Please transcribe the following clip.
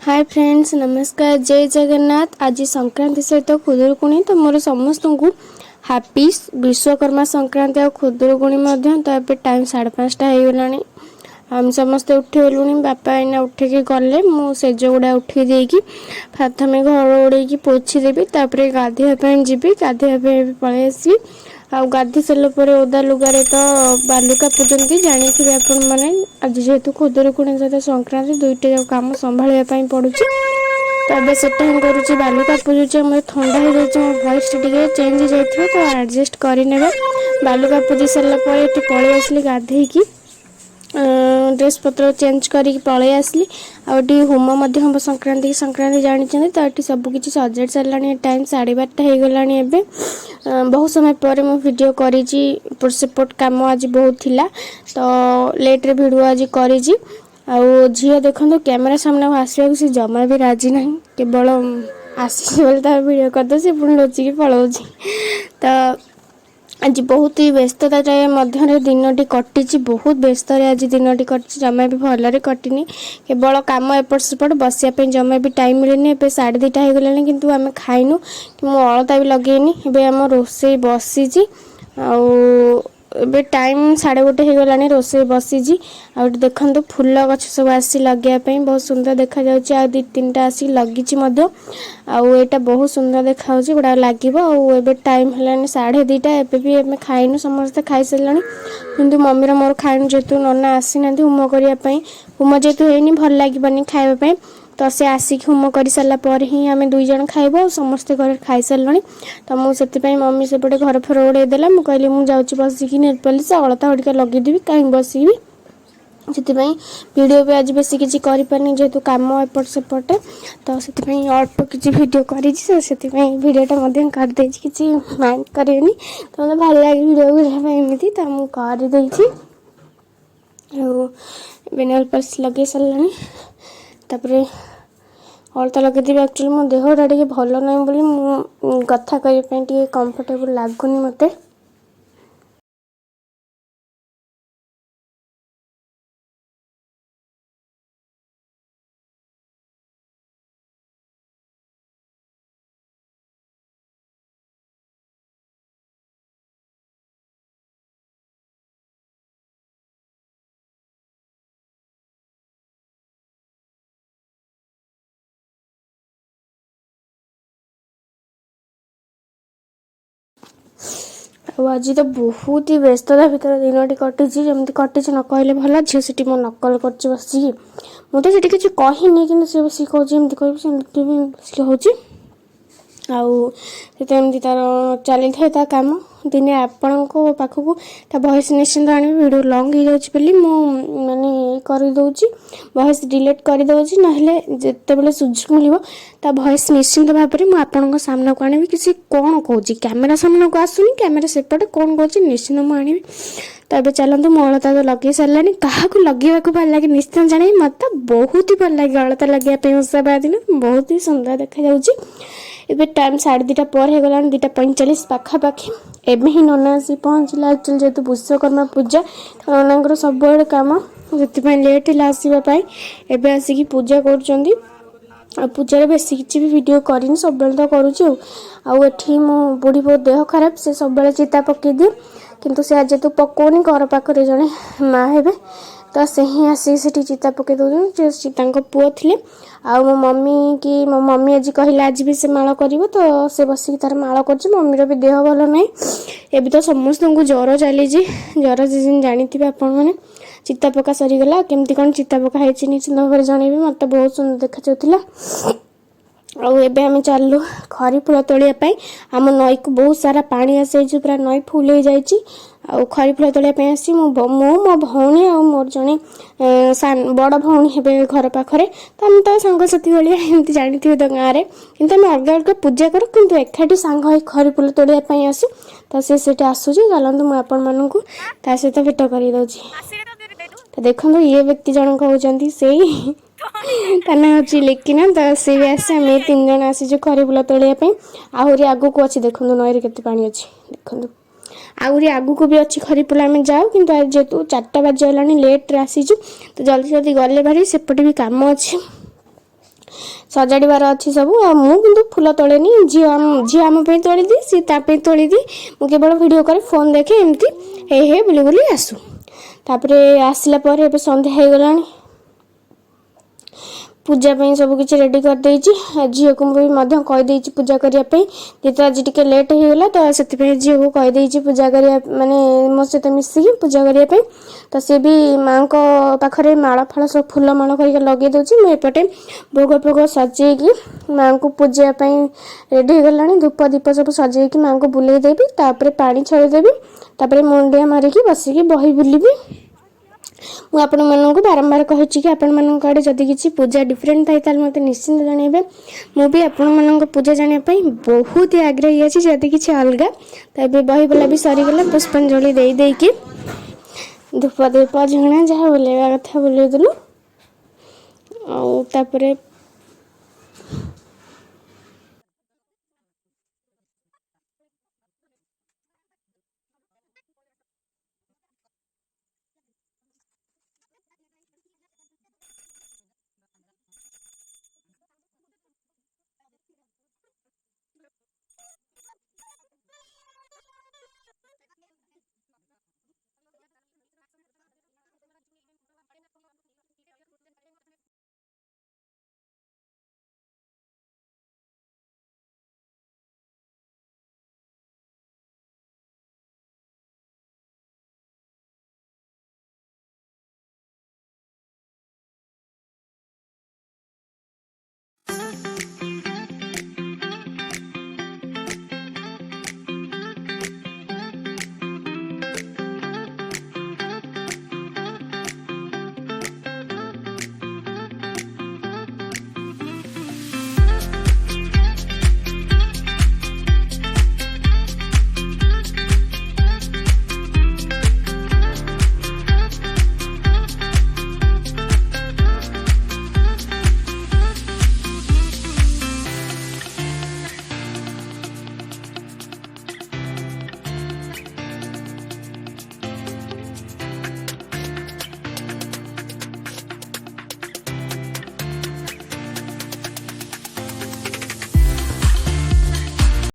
Hi friends, नमस्कार, जय जगन्नाथ। आज संक्रांति सहित खुदुरुकुणी तो मोर समस्त को हैप्पी विश्वकर्मा संक्रांति और खुदुरुकुणी तो ये टाइम 5:30 हो गला। आम समस्ते उठिगलुणी। बापा एना उठिकी गले मु सेज गुड़ा उठी देकी प्रथम घर उड़े पोछी देवी, तापर गाधोवाई जी गाधोवाई पलि आसवी। आ गाधी सारापर ओदा लुगारे तो बालुका पूजती जानी आपण मैंने आज जेहेतु खुदुरुकुणी सहित संक्रांति दुईटे कम संभाल पड़ू तो ये से बालुका पूजुचे मतलब ठंडा हो जाए मो भॉइस टे चेंज हो जाए तो एडजस्ट करने बालुका पूजी सारापर ये पलि आसली गाधेकी ड्रेस पत्र चेंज करके पलि आसली। आउटी होम हम संक्रांति संक्रांति जानते तो ये सबकि सजाड़ सारे टाइम 12:30 हो गला। बहुत समय पर मु वीडियो करी सेपट कम आज बहुत थिला तो लेट्रे वीडियो आज करी। आउ झील देखो कैमेरा सामने आसवाक सी जमा भी राजी ना, केवल आसी वीडियो करदे से पुणी लुचिकी पलाऊँगी। तो आज बहुत ही व्यस्तता मध्य दिन कटी, बहुत व्यस्त आज दिन कटी, जमा भी भलरे कटिनी। केवल कम एपट सेपट बसापी जमा भी टाइम मिलनी। ए 2:30 हो गला किंतु आम खाइनु कि मुझे अलता भी लगेनी। ए आम रोसे बसी ए टाइम 1:30 हो गला रोसे बसी। आ देखो फूल गछ सब आसी लगे बहुत सुंदर देखा जाउची। आ 2-3टा आसी लगी आउटा बहुत सुंदर देखा गुड़ा लगे। टाइम है 2:30 एबे भी आम खाइनु, समस्ते खाई सारे किंतु मम्मी मोर खाइनु जेहेतु नना आसी ना होम करने। होम जेहेतु है भल लगे खावाई तो सी आसिक होम कर सारापर ही आम 2 जन खाइब और समस्ते घर खाई सारे। तो मुझे मम्मी सेपटे घर फर उड़ेदेला। मुझे कहली मुझे बसिकी नेल पॉलिश अलता हटिका लगेदेवी कहीं बसबी से वीडियो भी आज बेसी किसी करें जेहेतु कम एपट सेपटे तो से अल्प किसी वीडियो करी वीडियोटा करदे किसी माइंड करेनि तो मतलब भल लगे वीडियो एमती तो मुझे करदे नेल पॉलिश लगे सारे। तापर अलता लगेदेवी। एक्चुअली मो देहटा टे भल ना बोली कथा करने कंफर्टेबल लगुनि मते। आज तो बहुत ही व्यस्तता भितर दिन कटी जमी कटी न कहले भला। झील से मो नकल कर बसिकी मुझे किसी कहनी कि सी बस कहमती कह हो आमती तार चली था कम दिने आपण पाखक भॉइस निश्चिंत आनी वीडियो लंग हो जाऊँगी माने करदे भॉइस डिलीट करदे ना जिते सुযোগ मिल भॉइस निश्चिंत भाव में मुझे सामना को आनी किसी कौन कौन कैमेरा सामना को आसुनी कैमेरा सेपटे कौन कौन निश्चिंत मुझे आनी। तो ये चलते मो अलता तो लगे सारे क्या लगेगा भल लगे निश्चित जान मत बहुत ही भल लगे अलता लगे ओषा bar दिन बहुत ही सुंदर देखा जाऊँगी। ଏବେ टाइम 2:30 पर हो गला 2:45 पाखापाखि एवं ही नना आसी पहुँचला। एक्चुअली जेहेतु विश्वकर्मा पूजा नना सब कम से लेट है आसवाई एवं आसिक पूजा कर पूजार बेस किसी भी वीडियो करनी सब तो करुँची। मो बुढ़ी बहुत देह खराब से सब चिता पकई दिए किंतु से जेहेतु पकौनी घर पाखे जड़े माँ हे तो से ही आसिक चिता पकई दौर सीता पुओ थे। मो मम्मी आज कहला आज भी से माल कर तो से बसिक तार माल कर मम्मीर भी देह भल ना। एवं तो समस्त को ज्वर चली ज्वर सीजन जानी आपण मैंने चिता पका सरीगला केमती कौन चिता पका है निश्चित भाव में जनइबी मत बहुत सुंदर देखा जाऊला। आम चलू खरी फूल तोड़ापी आम नई को बहुत सारा पानी आसी पूरा नई फुल हो जाए खरी फूल तोड़ापी आसी मो भौणी आ मोर जड़े बड़ भौणी हे घर पाखे तो आम तो सांगसाथी भाया एमती जानी थे तो गाँव में कि आम अलग अलग पूजा करूँ कितु एकाठी सांग खरी फूल तोड़ापी आसू तो सी आसूँ चलते मुझे सहित भेट करदे। तो देखो ये व्यक्ति जनक होती से ना हूँ लेकिन तो सी भी आसे आम 3 जन आसी खरी फूल तोड़ापी आहरी आग को अच्छी देखो नई केते पानी अच्छी देखो आहरी आग को भी अच्छी खरी फूल आम जाऊ किंतु जेहेतु 4टा बाजगला लेट्रे आसीचु तो जल्दी जल्दी गले भारी सेपटे भी कम अच्छी सजाड़बार अच्छी सब मुझे फुल तोड़ेनि झी आम तोड़ी दी सी ताप तोड़ी दी मु केवल वीडियो करे फोन देखे एमती हे बुली बुली आसू तापर आसला पर सन्ध्या हो गलानी पूजा पे सब किसी रेडी कर देछि झील को भी कहीदे पूजा करने जेहतु आज टे लेट हो गला तो से झील को कहीदे पूजा करने माने मो सहित मिसिकी पूजा करने तो सी भी माँ को पाखरे माला फाला सब फूल माला कर लगे दूसरी मुझे भोग फोग सजेकी माँ को पूजापी रेडी हो गलानी धूप दीप सब सजेकी माँ को बुले देवी तापर पानी छड़ीदेवी तापर मुंडिया मारिकी बसिकी बही बुलबी मुझे आपण मानक बारंबार कही कि आपण मानक आड़े जदि किसी पूजा डिफरेंट थाई मत निश्चिंत जनइबे मुझे आपण मान पूजा जानापी बहुत ही आग्रही अच्छी जदि किसी अलग तो बही बोला भी सरीगला पुष्पांजलि देकी धूप दीप झणा जहाँ बुलवा कथा बुलेदेलु आपर